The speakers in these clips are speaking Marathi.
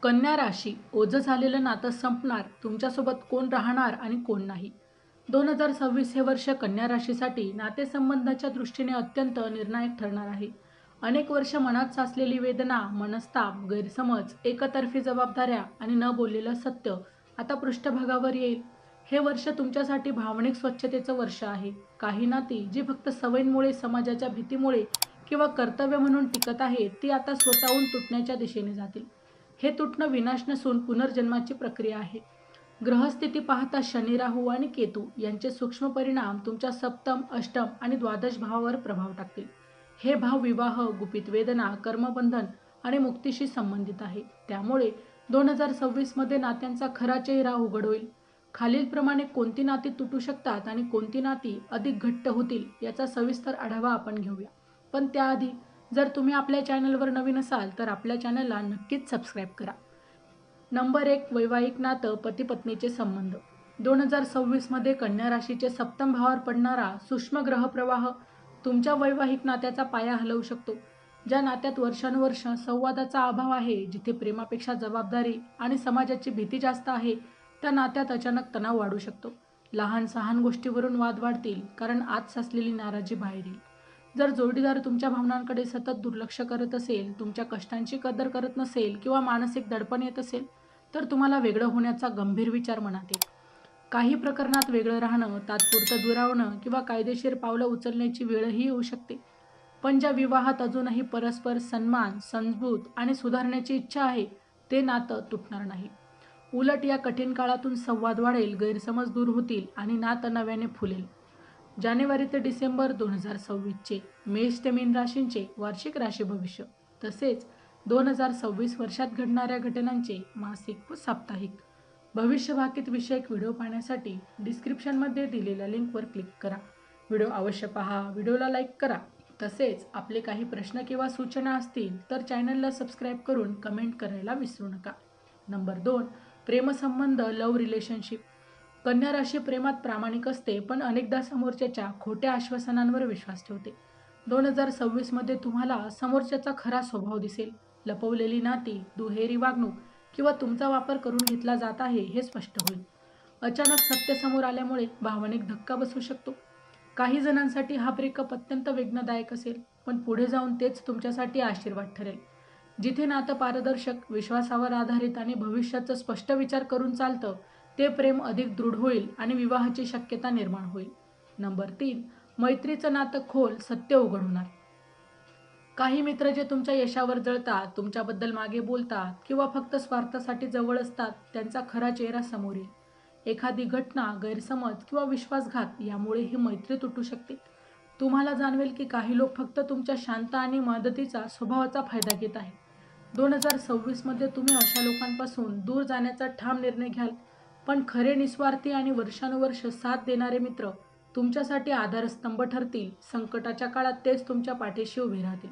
कन्या राशी, ओझं झालेलं नातं संपणार, तुमच्यासोबत कोण राहणार आणि कोण नाही. 2026 हे वर्ष कन्या राशीसाठी नातेसंबंधाच्या दृष्टीने अत्यंत निर्णायक ठरणार आहे. अनेक वर्ष मनात साचलेली वेदना, मनस्ताप, गैरसमज, एकतर्फी जबाबदाऱ्या आणि न बोललेलं सत्य आता पृष्ठभागावर येईल. हे वर्ष तुमच्यासाठी भावनिक स्वच्छतेचं वर्ष आहे. काही नाती जी फक्त सवयींमुळे, समाजाच्या भीतीमुळे किंवा कर्तव्य म्हणून टिकत आहेत, ती आता स्वतःहून तुटण्याच्या दिशेने जातील. हे तुटणं विनाश नसून पुनर्जन्माची प्रक्रिया आहे. ग्रहस्थिती पाहता शनी, राहू आणि केतू यांचे सूक्ष्म परिणाम तुमच्या सप्तम, अष्टम आणि द्वादश भावावर प्रभाव टाकतील. हे भाव विवाह, गुपित वेदना, कर्मबंधन आणि मुक्तीशी संबंधित आहे. त्यामुळे 2026 मध्ये नात्यांचा खरा चेहरा उघड होईल. खालीलप्रमाणे कोणती नाती तुटू शकतात आणि कोणती नाती अधिक घट्ट होतील याचा सविस्तर आढावा आपण घेऊया. पण त्याआधी जर तुम्ही आपल्या चॅनलवर नवीन असाल तर आपल्या चॅनलला नक्कीच सबस्क्राईब करा. नंबर 1, वैवाहिक नातं, पती पत्नीचे संबंध. 2026 मध्ये कन्या राशीचे सप्तम भावावर पडणारा सूक्ष्म ग्रहप्रवाह तुमच्या वैवाहिक नात्याचा पाया हलवू शकतो. ज्या नात्यात वर्षानुवर्ष संवादाचा अभाव आहे, जिथे प्रेमापेक्षा जबाबदारी आणि समाजाची भीती जास्त आहे, त्या नात्यात अचानक तणाव वाढू शकतो. लहान सहान गोष्टीवरून वाद वाढतील, कारण आत साचलेली नाराजी बाहेर येईल. जर जोडीदार तुमच्या भावनांकडे सतत दुर्लक्ष करत असेल, तुमच्या कष्टांची कदर करत नसेल किंवा मानसिक दडपण येत असेल, तर तुम्हाला वेगळं होण्याचा गंभीर विचार मनात येईल. काही प्रकरणात वेगळं राहणं, तात्पुरतं दुरावणं किंवा कायदेशीर पावलं उचलण्याची वेळही येऊ शकते. पण ज्या विवाहात अजूनही परस्पर सन्मान, समजूत आणि सुधारण्याची इच्छा आहे, ते नातं तुटणार नाही. उलट या कठीण काळातून संवाद वाढेल, गैरसमज दूर होतील आणि नातं नव्याने फुलेल. जानेवारी ते डिसेंबर 2026चे मेष ते मीन राशींचे वार्षिक राशी भविष्य, तसेच 2026 वर्षात घडणाऱ्या घटनांचे मासिक व साप्ताहिक भविष्यवाकित विषयक व्हिडिओ पाहण्यासाठी डिस्क्रिप्शनमध्ये दिलेल्या लिंकवर क्लिक करा. व्हिडिओ अवश्य पहा, व्हिडिओला लाईक करा. तसेच आपले काही प्रश्न किंवा सूचना असतील तर चॅनलला सबस्क्राईब करून कमेंट करायला विसरू नका. नंबर 2, प्रेमसंबंध, लव्ह रिलेशनशिप. कन्या राशी प्रेमात प्रामाणिक असते, पण अनेकदा समोरच्याच्या खोट्या आश्वासनांवर विश्वास ठेवते. 2026 मध्ये तुम्हाला समोरच्याचा खरा स्वभाव दिसेल. लपवलेली नाती, दुहेरी वागणूक किंवा तुमचा वापर करून घेतला जात आहे हे स्पष्ट होईल. अचानक सत्य समोर आल्यामुळे भावनिक धक्का बसू शकतो. काही जणांसाठी हा ब्रेकअप अत्यंत वेदनादायक असेल, पण पुढे जाऊन तेच तुमच्यासाठी आशीर्वाद ठरेल. जिथे नातं पारदर्शक, विश्वासावर आधारित आणि भविष्याचा स्पष्ट विचार करून चालतं, ते प्रेम अधिक दृढ होईल आणि विवाहाची शक्यता निर्माण होईल. नंबर 3, मैत्रीचं नातं खोल, सत्य उघड होणार. काही मित्र जे तुमच्या यशावर जळतात, तुमच्याबद्दल मागे बोलतात किंवा फक्त स्वार्थासाठी जवळ असतात, त्यांचा खरा चेहरा समोर येईल. एखादी घटना, गैरसमज किंवा विश्वासघात यामुळे ही मैत्री तुटू शकते. तुम्हाला जाणवेल की काही लोक फक्त तुमच्या शांत आणि मदतीचा स्वभावाचा फायदा घेत आहेत. 2026 मध्ये तुम्ही अशा लोकांपासून दूर जाण्याचा ठाम निर्णय घ्याल, पण खरे निस्वार्थी आणि वर्षानुवर्ष साथ देणारे मित्र तुमच्यासाठी आधारस्तंभ ठरतील. संकटाच्या काळात तेच तुमच्या पाठीशी उभे राहतील.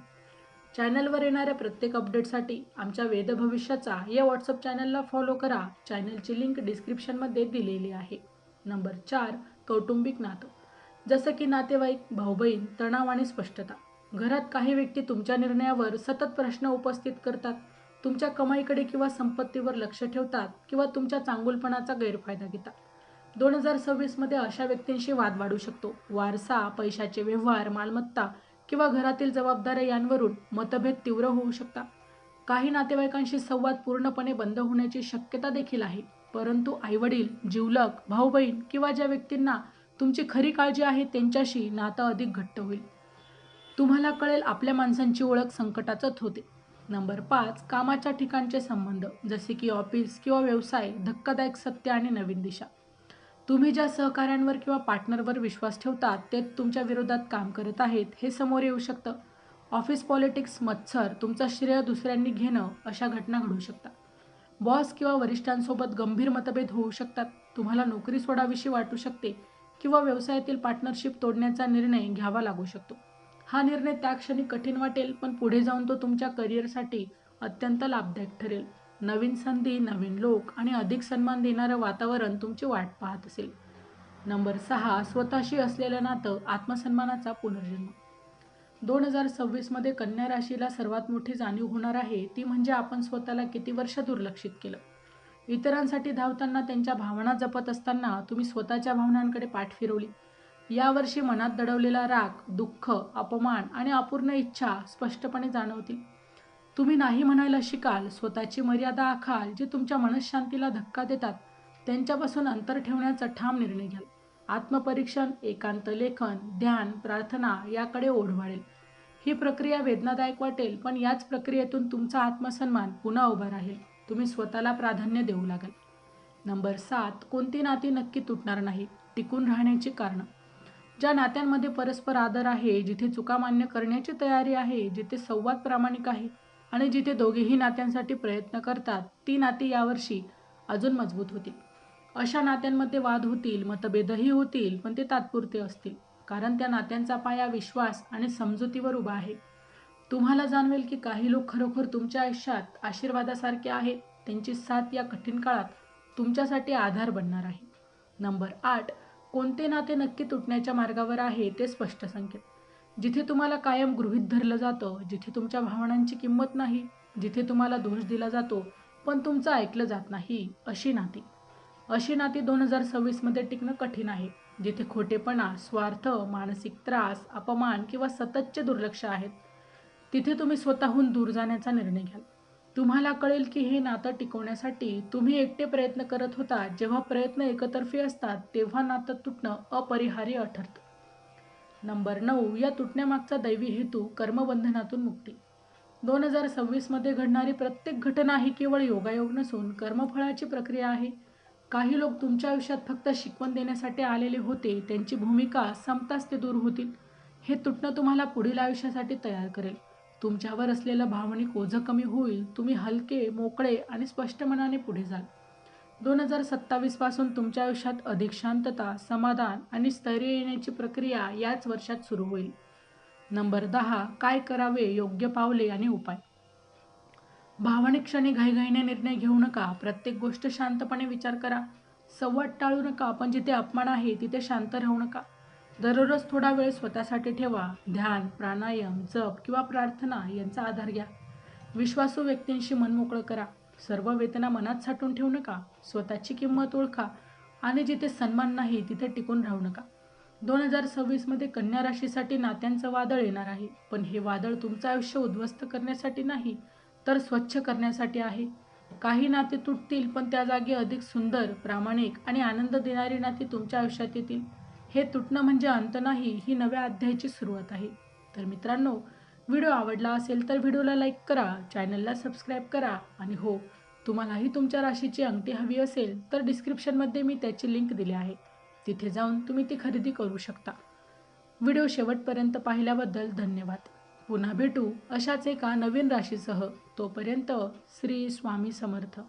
चॅनलवर येणाऱ्या प्रत्येक अपडेटसाठी आमच्या वेद भविष्याचा या व्हॉट्सअप चॅनलला फॉलो करा. चॅनलची लिंक डिस्क्रिप्शनमध्ये दिलेली आहे. नंबर 4, कौटुंबिक नातं. जसं की नातेवाईक, भाऊ-बहीण, तणाव आणि स्पष्टता. घरात काही व्यक्ती तुमच्या निर्णयावर सतत प्रश्न उपस्थित करतात, तुमच्या कमाईकडे किंवा संपत्तीवर लक्ष ठेवतात किंवा तुमच्या चांगुलपणाचा गैरफायदा घेतात. 2026 मध्ये अशा व्यक्तींशी वाद वाढू शकतो. वारसा, पैशाचे व्यवहार, मालमत्ता किंवा घरातील जबाबदाऱ्या यांवरून मतभेद तीव्र होऊ शकतात. काही नातेवाईकांशी संवाद पूर्णपणे बंद होण्याची शक्यता देखील आहे. परंतु आईवडील, जिवलग, भाऊ-बहीण किंवा ज्या व्यक्तींना तुमची खरी काळजी आहे त्यांच्याशी नातं अधिक घट्ट होईल. तुम्हाला कळेल आपल्या माणसांची ओळख संकटातच होते. नंबर 5, कामाच्या ठिकाणचे संबंध, जसे की ऑफिस किंवा व्यवसाय, धक्कादायक सत्य आणि नवीन दिशा. तुम्ही ज्या सहकाऱ्यांवर किंवा पार्टनरवर विश्वास ठेवतात ते तुमच्या विरोधात काम करत आहेत हे समोर येऊ शकतं. ऑफिस पॉलिटिक्स, मत्सर, तुमचं श्रेय दुसऱ्यांनी घेणं अशा घटना घडू शकतात. बॉस किंवा वरिष्ठांसोबत गंभीर मतभेद होऊ शकतात. तुम्हाला नोकरी सोडावीशी वाटू शकते किंवा व्यवसायातील पार्टनरशिप तोडण्याचा निर्णय घ्यावा लागू शकतो. हा निर्णय त्या क्षणी कठीण वाटेल, पण पुढे जाऊन तो तुमच्या करिअरसाठी अत्यंत लाभदायक ठरेल. नवीन संधी, नवीन लोक आणि अधिक सन्मान देणारं वातावरण तुमची वाट पाहत असेल. नंबर 6, स्वतःशी असलेलं नातं, आत्मसन्मानाचा पुनर्जन्म. 2026मध्ये कन्या राशीला सर्वात मोठी जाणीव होणार आहे ती म्हणजे आपण स्वतःला किती वर्ष दुर्लक्षित केलं. इतरांसाठी धावताना त्यांच्या भावना जपत असताना तुम्ही स्वतःच्या भावनांकडे पाठ फिरवली. यावर्षी मनात दडवलेला राग, दुःख, अपमान आणि अपूर्ण इच्छा स्पष्टपणे जाणवतील. तुम्ही नाही म्हणायला शिकाल, स्वतःची मर्यादा आखाल. जे तुमच्या मनःशांतीला धक्का देतात त्यांच्यापासून अंतर ठेवण्याचा ठाम निर्णय घ्याल. आत्मपरीक्षण, एकांत लेखन, ध्यान, प्रार्थना याकडे ओढ वाढेल. ही प्रक्रिया वेदनादायक वाटेल, पण याच प्रक्रियेतून तुमचा आत्मसन्मान पुन्हा उभा राहील. तुम्ही स्वतःला प्राधान्य देऊ लागाल. नंबर 7. कोणती नाती नक्की तुटणार नाही. टिकून राहण्याची कारणं. ज्या नात्यांमध्ये परस्पर आदर आहे, जिथे चुका मान्य करण्याची तयारी आहे, जिथे संवाद प्रामाणिक आहे आणि जिथे दोघेही नात्यांसाठी प्रयत्न करतात, ती नाती यावर्षी अजून मजबूत होतील. अशा नात्यांमध्ये वाद होतील, मतभेदही होतील, पण ते तात्पुरते असतील, कारण त्या नात्यांचा पाया विश्वास आणि समजुतीवर उभा आहे. तुम्हाला जाणवेल की काही लोक खरोखर तुमच्या आयुष्यात आशीर्वादासारखे आहेत. त्यांची साथ या कठीण काळात तुमच्यासाठी आधार बनणार आहे. नंबर 8. कोणते नाते नक्की तुटण्याच्या मार्गावर आहे ते स्पष्ट संकेत. जिथे तुम्हाला कायम गृहीत धरलं जातं, जिथे तुमच्या भावनांची किंमत नाही, जिथे तुम्हाला दोष दिला जातो पण तुमचं ऐकलं जात नाही, अशी नाती 2026मध्ये टिकणं कठीण आहे. जिथे खोटेपणा, स्वार्थ, मानसिक त्रास, अपमान किंवा सततचे दुर्लक्ष आहेत, तिथे तुम्ही स्वतःहून दूर जाण्याचा निर्णय घ्याल. तुम्हाला कळेल की हे नातं टिकवण्यासाठी तुम्ही एकटे प्रयत्न करत होता. जेव्हा प्रयत्न एकतर्फी असतात तेव्हा नातं तुटणं अपरिहार्य ठरतं. नंबर 9. या तुटण्यामागचा दैवी हेतू, कर्मबंधनातून मुक्ती. 2026मध्ये घडणारी प्रत्येक घटना ही केवळ योगायोग नसून कर्मफळाची प्रक्रिया आहे. काही लोक तुमच्या आयुष्यात फक्त शिकवण देण्यासाठी आलेले होते, त्यांची भूमिका संपताच ते दूर होतील. हे तुटणं तुम्हाला पुढील आयुष्यासाठी तयार करेल. तुमच्यावर असलेलं भावनिक ओझं कमी होईल. तुम्ही हलके, मोकळे आणि स्पष्ट मनाने पुढे जाल. 2027 पासून तुमच्या आयुष्यात अधिक शांतता, समाधान आणि स्थैर्य येण्याची प्रक्रिया याच वर्षात सुरू होईल. नंबर 10. काय करावे, योग्य पावले आणि उपाय. भावनिक क्षणी घाईघाईने निर्णय घेऊ नका. प्रत्येक गोष्ट शांतपणे विचार करा. संवाद टाळू नका, पण जिथे अपमान आहे तिथे शांत राहू नका. दररोज थोडा वेळ स्वतःसाठी ठेवा. ध्यान, प्राणायाम, जप किंवा प्रार्थना यांचा आधार घ्या. विश्वासू व्यक्तींशी मन मोकळं करा. सर्व वेदना मनात साठवून ठेवू नका. स्वतःची किंमत ओळखा आणि जिथे सन्मान नाही तिथे टिकून राहू नका. 2026मध्ये कन्या राशीसाठी नात्यांचं वादळ येणार आहे, पण हे वादळ तुमचं आयुष्य उद्ध्वस्त करण्यासाठी नाही, तर स्वच्छ करण्यासाठी आहे. काही नाते तुटतील, पण त्या जागी अधिक सुंदर, प्रामाणिक आणि आनंद देणारी नाती तुमच्या आयुष्यात येतील. हे तुटणं म्हणजे अंत नाही, ही नव्या अध्यायाची सुरुवात आहे. तर मित्रांनो, व्हिडिओ आवडला असेल तर व्हिडिओला लाईक करा, चॅनलला सबस्क्राईब करा आणि हो, तुम्हालाही तुमच्या राशीची अंगठी हवी असेल तर डिस्क्रिप्शनमध्ये मी त्याची लिंक दिली आहे. तिथे जाऊन तुम्ही ती खरेदी करू शकता. व्हिडिओ शेवटपर्यंत पाहिल्याबद्दल धन्यवाद. पुन्हा भेटू अशाच एका नवीन राशीसह. तोपर्यंत श्री स्वामी समर्थ.